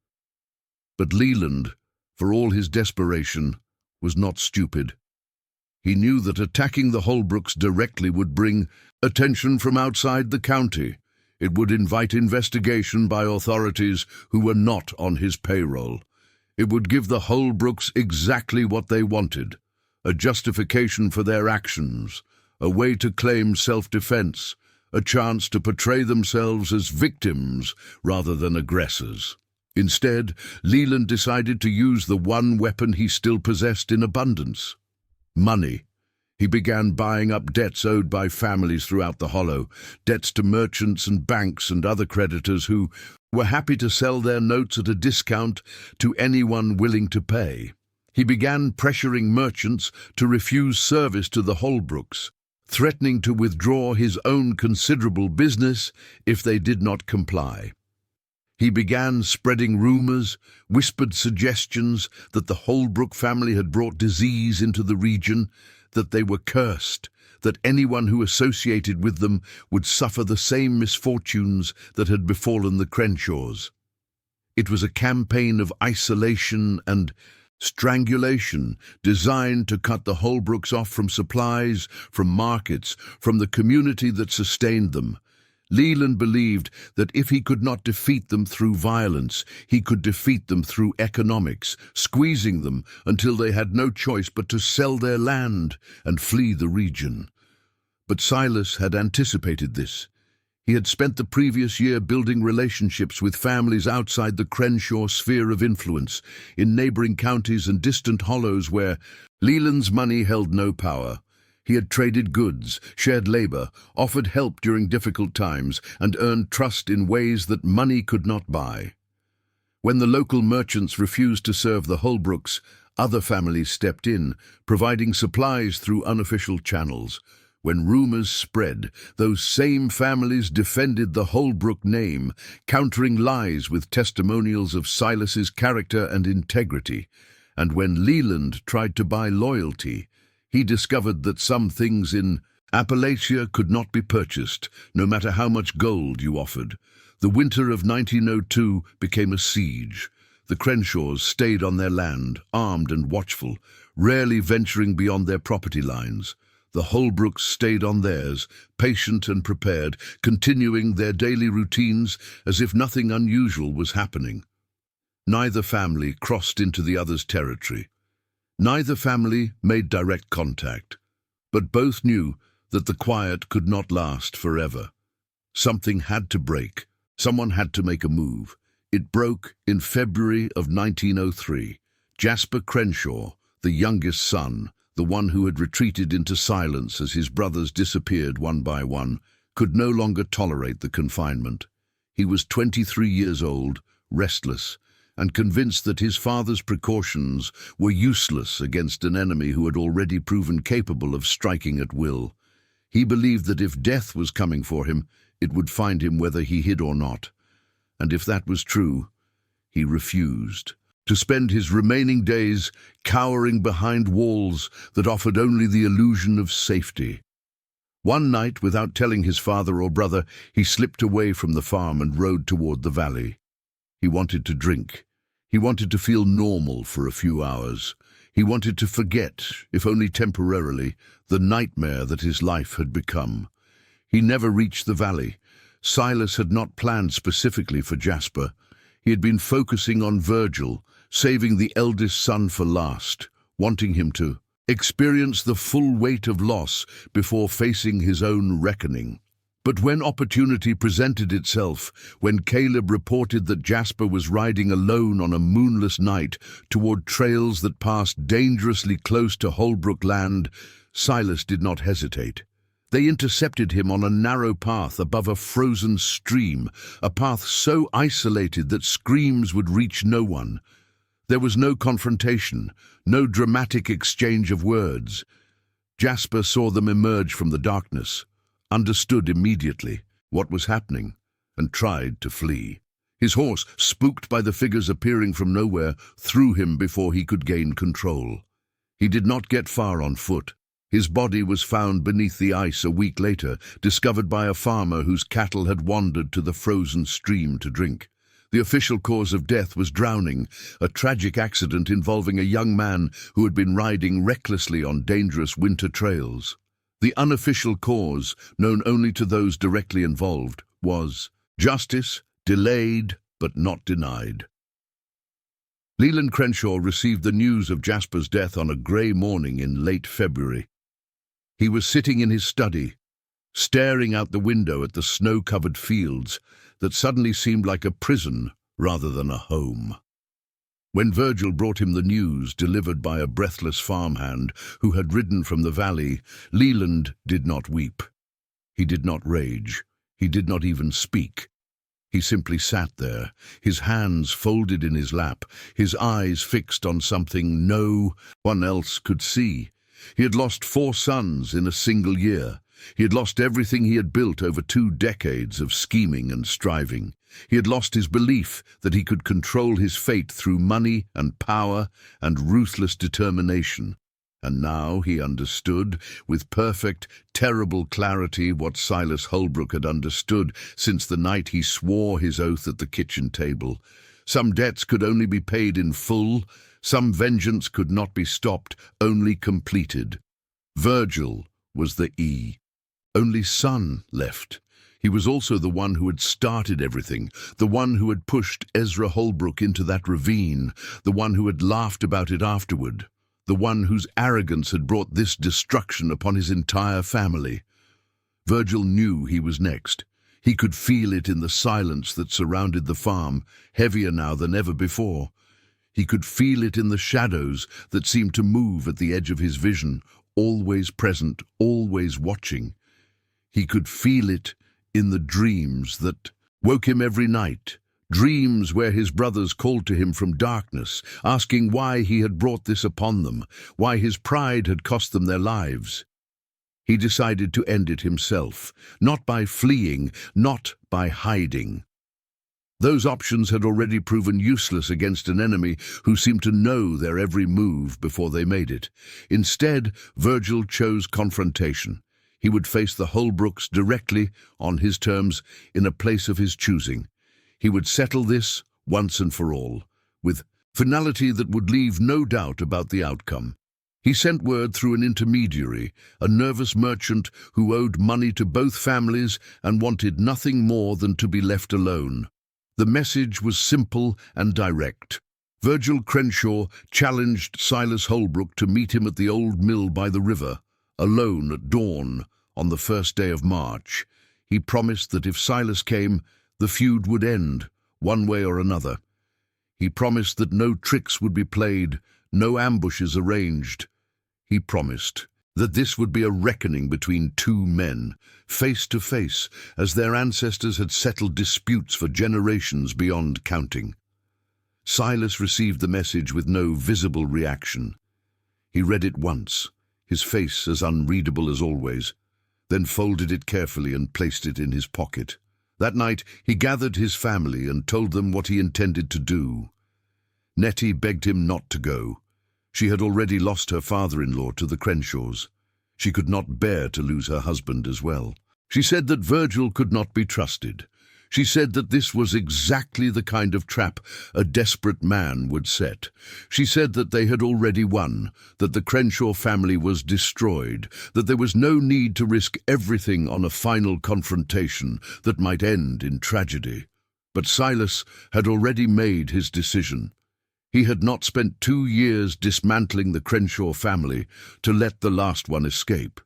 But Leland, for all his desperation, was not stupid. He knew that attacking the Holbrooks directly would bring attention from outside the county. It would invite investigation by authorities who were not on his payroll. It would give the Holbrooks exactly what they wanted, a justification for their actions, a way to claim self-defense, a chance to portray themselves as victims rather than aggressors. Instead, Leland decided to use the one weapon he still possessed in abundance: money. He began buying up debts owed by families throughout the Hollow, debts to merchants and banks and other creditors who were happy to sell their notes at a discount to anyone willing to pay. He began pressuring merchants to refuse service to the Holbrooks, threatening to withdraw his own considerable business if they did not comply. He began spreading rumors, whispered suggestions that the Holbrook family had brought disease into the region, that they were cursed, that anyone who associated with them would suffer the same misfortunes that had befallen the Crenshaws. It was a campaign of isolation and strangulation designed to cut the Holbrooks off from supplies, from markets, from the community that sustained them. Leland believed that if he could not defeat them through violence, he could defeat them through economics, squeezing them until they had no choice but to sell their land and flee the region. But Silas had anticipated this. He had spent the previous year building relationships with families outside the Crenshaw sphere of influence, in neighboring counties and distant hollows where Leland's money held no power. He had traded goods, shared labor, offered help during difficult times, and earned trust in ways that money could not buy. When the local merchants refused to serve the Holbrooks, other families stepped in, providing supplies through unofficial channels. When rumors spread, those same families defended the Holbrook name, countering lies with testimonials of Silas's character and integrity. And when Leland tried to buy loyalty, he discovered that some things in Appalachia could not be purchased, no matter how much gold you offered. The winter of 1902 became a siege. The Crenshaws stayed on their land, armed and watchful, rarely venturing beyond their property lines. The Holbrooks stayed on theirs, patient and prepared, continuing their daily routines as if nothing unusual was happening. Neither family crossed into the other's territory. Neither family made direct contact, but both knew that the quiet could not last forever. Something had to break. Someone had to make a move. It broke in February of 1903. Jasper Crenshaw, the youngest son, the one who had retreated into silence as his brothers disappeared one by one, could no longer tolerate the confinement. He was 23 years old, restless, and convinced that his father's precautions were useless against an enemy who had already proven capable of striking at will. He believed that if death was coming for him, it would find him whether he hid or not. And if that was true, he refused to spend his remaining days cowering behind walls that offered only the illusion of safety. One night, without telling his father or brother, he slipped away from the farm and rode toward the valley. He wanted to drink. He wanted to feel normal for a few hours. He wanted to forget, if only temporarily, the nightmare that his life had become. He never reached the valley. Silas had not planned specifically for Jasper. He had been focusing on Virgil, saving the eldest son for last, wanting him to experience the full weight of loss before facing his own reckoning. But when opportunity presented itself, when Caleb reported that Jasper was riding alone on a moonless night toward trails that passed dangerously close to Holbrook land, Silas did not hesitate. They intercepted him on a narrow path above a frozen stream, a path so isolated that screams would reach no one. There was no confrontation, no dramatic exchange of words. Jasper saw them emerge from the darkness, understood immediately what was happening, and tried to flee. His horse, spooked by the figures appearing from nowhere, threw him before he could gain control. He did not get far on foot. His body was found beneath the ice a week later, discovered by a farmer whose cattle had wandered to the frozen stream to drink. The official cause of death was drowning, a tragic accident involving a young man who had been riding recklessly on dangerous winter trails. The unofficial cause, known only to those directly involved, was justice delayed but not denied. Leland Crenshaw received the news of Jasper's death on a grey morning in late February. He was sitting in his study, staring out the window at the snow-covered fields that suddenly seemed like a prison rather than a home. When Virgil brought him the news delivered by a breathless farmhand who had ridden from the valley, Leland did not weep. He did not rage. He did not even speak. He simply sat there, his hands folded in his lap, his eyes fixed on something no one else could see. He had lost 4 sons in a single year, He had lost everything he had built over 2 decades of scheming and striving. He had lost his belief that he could control his fate through money and power and ruthless determination. And now he understood, with perfect, terrible clarity, what Silas Holbrook had understood since the night he swore his oath at the kitchen table. Some debts could only be paid in full, some vengeance could not be stopped, only completed. Virgil was the only son left. He was also the one who had started everything, the one who had pushed Ezra Holbrook into that ravine, the one who had laughed about it afterward, the one whose arrogance had brought this destruction upon his entire family. Virgil knew he was next. He could feel it in the silence that surrounded the farm, heavier now than ever before. He could feel it in the shadows that seemed to move at the edge of his vision, always present, always watching. He could feel it in the dreams that woke him every night, dreams where his brothers called to him from darkness, asking why he had brought this upon them, why his pride had cost them their lives. He decided to end it himself, not by fleeing, not by hiding. Those options had already proven useless against an enemy who seemed to know their every move before they made it. Instead, Virgil chose confrontation. He would face the Holbrooks directly, on his terms, in a place of his choosing. He would settle this once and for all, with finality that would leave no doubt about the outcome. He sent word through an intermediary, a nervous merchant who owed money to both families and wanted nothing more than to be left alone. The message was simple and direct. Virgil Crenshaw challenged Silas Holbrook to meet him at the old mill by the river, alone at dawn on the first day of March. He promised that if Silas came, the feud would end, one way or another. He promised that no tricks would be played, no ambushes arranged. He promised that this would be a reckoning between 2 men, face to face, as their ancestors had settled disputes for generations beyond counting. Silas received the message with no visible reaction. He read it once, his face as unreadable as always, then folded it carefully and placed it in his pocket. That night he gathered his family and told them what he intended to do. Nettie begged him not to go. She had already lost her father-in-law to the Crenshaws. She could not bear to lose her husband as well. She said that Virgil could not be trusted. She said that this was exactly the kind of trap a desperate man would set. She said that they had already won, that the Crenshaw family was destroyed, that there was no need to risk everything on a final confrontation that might end in tragedy. But Silas had already made his decision. He had not spent 2 years dismantling the Crenshaw family to let the last one escape.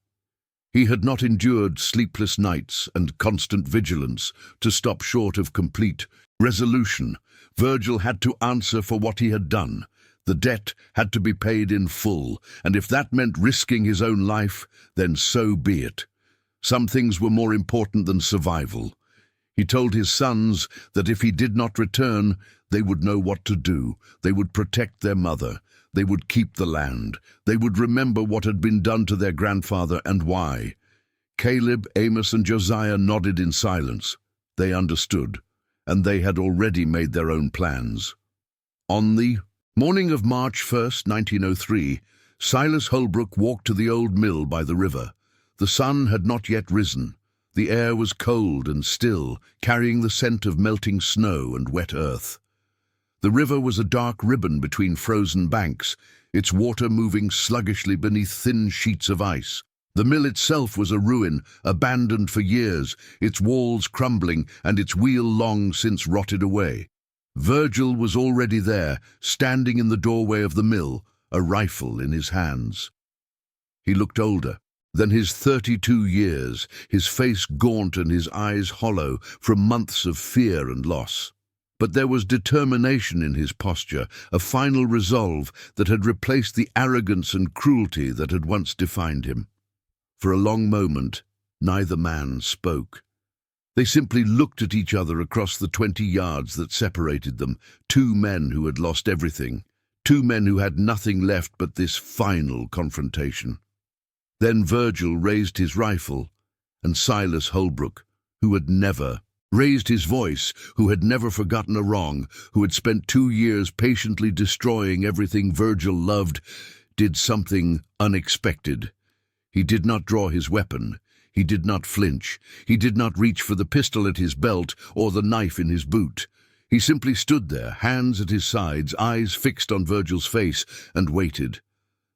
He had not endured sleepless nights and constant vigilance to stop short of complete resolution. Virgil had to answer for what he had done. The debt had to be paid in full, and if that meant risking his own life, then so be it. Some things were more important than survival. He told his sons that if he did not return, they would know what to do. They would protect their mother. They would keep the land. They would remember what had been done to their grandfather and why. Caleb, Amos, and Josiah nodded in silence. They understood, and they had already made their own plans. On the morning of March 1st, 1903, Silas Holbrook walked to the old mill by the river. The sun had not yet risen. The air was cold and still, carrying the scent of melting snow and wet earth. The river was a dark ribbon between frozen banks, its water moving sluggishly beneath thin sheets of ice. The mill itself was a ruin, abandoned for years, its walls crumbling and its wheel long since rotted away. Virgil was already there, standing in the doorway of the mill, a rifle in his hands. He looked older than his 32 years, his face gaunt and his eyes hollow from months of fear and loss. But there was determination in his posture, a final resolve that had replaced the arrogance and cruelty that had once defined him. For a long moment, neither man spoke. They simply looked at each other across the 20 yards that separated them, 2 men who had lost everything, 2 men who had nothing left but this final confrontation. Then Virgil raised his rifle and Silas Holbrook, who had never raised his voice, who had never forgotten a wrong, who had spent 2 years patiently destroying everything Virgil loved, did something unexpected. He did not draw his weapon. He did not flinch. He did not reach for the pistol at his belt or the knife in his boot. He simply stood there, hands at his sides, eyes fixed on Virgil's face, and waited.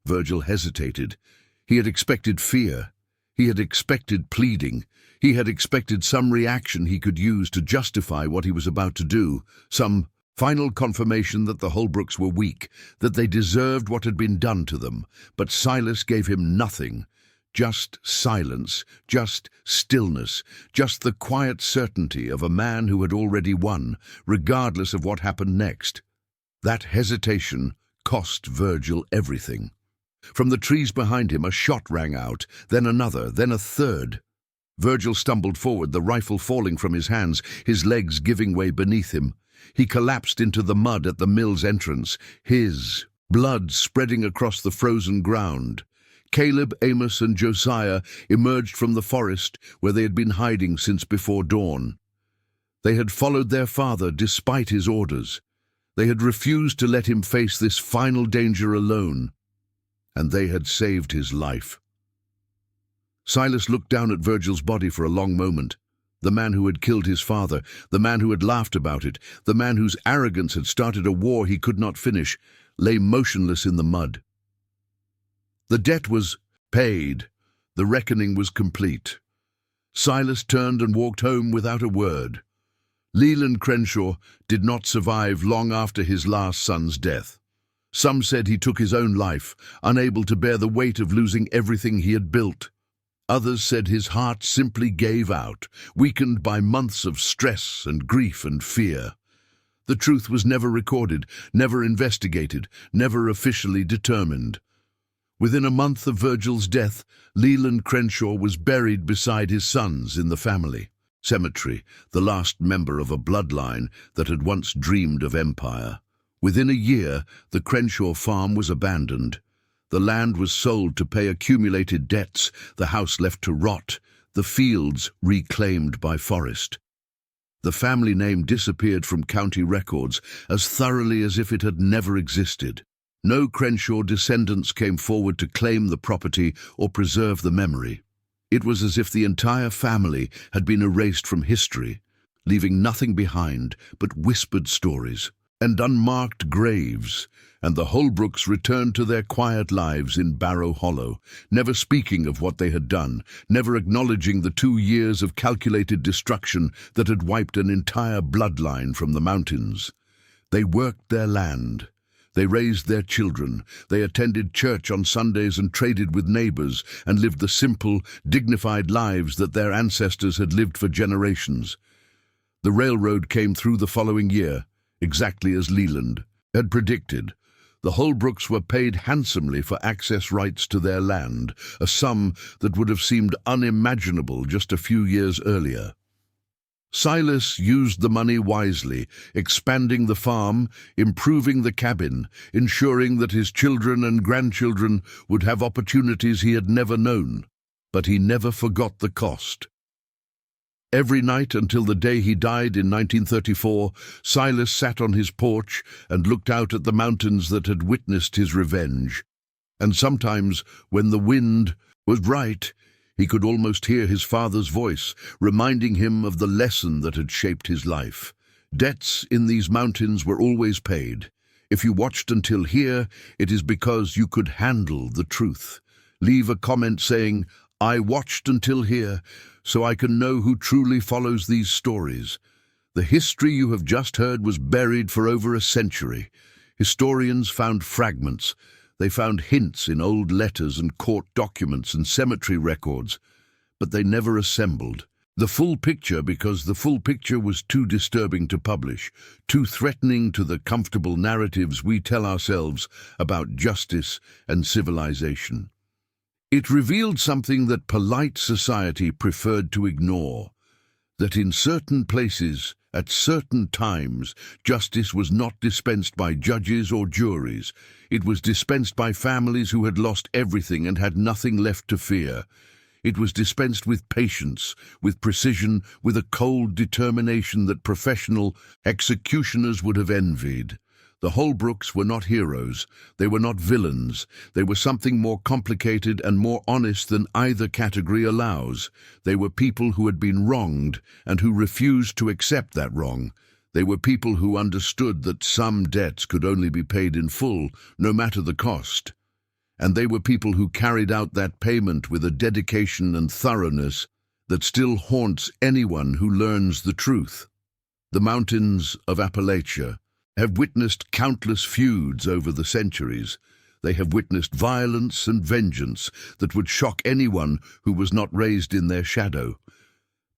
Virgil hesitated. He had expected fear. He had expected pleading. He had expected some reaction he could use to justify what he was about to do, some final confirmation that the Holbrooks were weak, that they deserved what had been done to them. But Silas gave him nothing. Just silence, just stillness, just the quiet certainty of a man who had already won, regardless of what happened next. That hesitation cost Virgil everything. From the trees behind him, a shot rang out, then another, then a third. Virgil stumbled forward, the rifle falling from his hands, his legs giving way beneath him. He collapsed into the mud at the mill's entrance, his blood spreading across the frozen ground. Caleb, Amos, and Josiah emerged from the forest where they had been hiding since before dawn. They had followed their father despite his orders. They had refused to let him face this final danger alone, and they had saved his life. Silas looked down at Virgil's body for a long moment. The man who had killed his father, the man who had laughed about it, the man whose arrogance had started a war he could not finish, lay motionless in the mud. The debt was paid. The reckoning was complete. Silas turned and walked home without a word. Leland Crenshaw did not survive long after his last son's death. Some said he took his own life, unable to bear the weight of losing everything he had built. Others said his heart simply gave out, weakened by months of stress and grief and fear. The truth was never recorded, never investigated, never officially determined. Within a month of Virgil's death, Leland Crenshaw was buried beside his sons in the family cemetery, the last member of a bloodline that had once dreamed of empire. Within a year, the Crenshaw farm was abandoned. The land was sold to pay accumulated debts, the house left to rot, the fields reclaimed by forest. The family name disappeared from county records as thoroughly as if it had never existed. No Crenshaw descendants came forward to claim the property or preserve the memory. It was as if the entire family had been erased from history, leaving nothing behind but whispered stories and unmarked graves, and the Holbrooks returned to their quiet lives in Barrow Hollow, never speaking of what they had done, never acknowledging the 2 years of calculated destruction that had wiped an entire bloodline from the mountains. They worked their land. They raised their children. They attended church on Sundays and traded with neighbors and lived the simple, dignified lives that their ancestors had lived for generations. The railroad came through the following year, exactly as Leland had predicted. The Holbrooks were paid handsomely for access rights to their land, a sum that would have seemed unimaginable just a few years earlier. Silas used the money wisely, expanding the farm, improving the cabin, ensuring that his children and grandchildren would have opportunities he had never known. But he never forgot the cost. Every night until the day he died in 1934, Silas sat on his porch and looked out at the mountains that had witnessed his revenge. And sometimes, when the wind was right, he could almost hear his father's voice, reminding him of the lesson that had shaped his life. Debts in these mountains were always paid. If you watched until here, it is because you could handle the truth. Leave a comment saying, "I watched until here, so I can know who truly follows these stories." The history you have just heard was buried for over a century. Historians found fragments. They found hints in old letters and court documents and cemetery records, but they never assembled the full picture because the full picture was too disturbing to publish, too threatening to the comfortable narratives we tell ourselves about justice and civilization. It revealed something that polite society preferred to ignore, that in certain places, at certain times, justice was not dispensed by judges or juries. It was dispensed by families who had lost everything and had nothing left to fear. It was dispensed with patience, with precision, with a cold determination that professional executioners would have envied. The Holbrooks were not heroes, they were not villains, they were something more complicated and more honest than either category allows. They were people who had been wronged and who refused to accept that wrong. They were people who understood that some debts could only be paid in full, no matter the cost. And they were people who carried out that payment with a dedication and thoroughness that still haunts anyone who learns the truth. The mountains of Appalachia have witnessed countless feuds over the centuries. They have witnessed violence and vengeance that would shock anyone who was not raised in their shadow.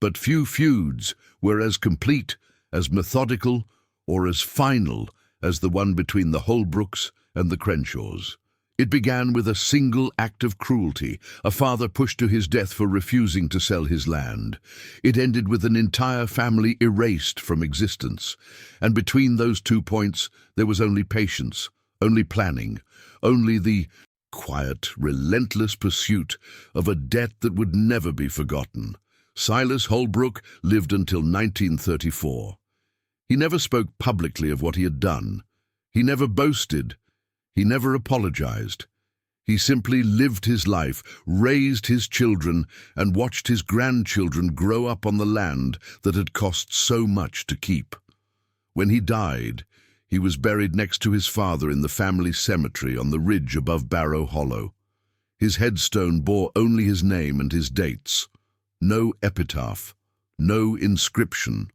But few feuds were as complete, as methodical, or as final as the one between the Holbrooks and the Crenshaws. It began with a single act of cruelty, a father pushed to his death for refusing to sell his land. It ended with an entire family erased from existence. And between those 2 points, there was only patience, only planning, only the quiet, relentless pursuit of a debt that would never be forgotten. Silas Holbrook lived until 1934. He never spoke publicly of what he had done. He never boasted. He never apologized. He simply lived his life, raised his children, and watched his grandchildren grow up on the land that had cost so much to keep. When he died, he was buried next to his father in the family cemetery on the ridge above Barrow Hollow. His headstone bore only his name and his dates. No epitaph, no inscription,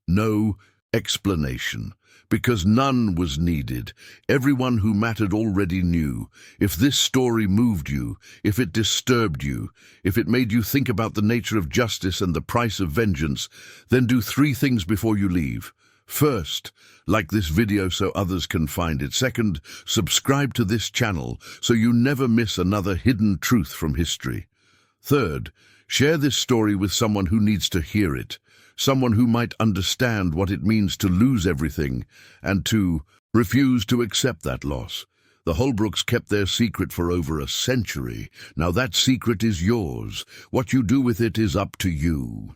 no explanation. Because none was needed. Everyone who mattered already knew. If this story moved you, if it disturbed you, if it made you think about the nature of justice and the price of vengeance, then do 3 things before you leave. First, like this video so others can find it. Second, subscribe to this channel so you never miss another hidden truth from history. Third, share this story with someone who needs to hear it. Someone who might understand what it means to lose everything and to refuse to accept that loss. The Holbrooks kept their secret for over a century. Now that secret is yours. What you do with it is up to you.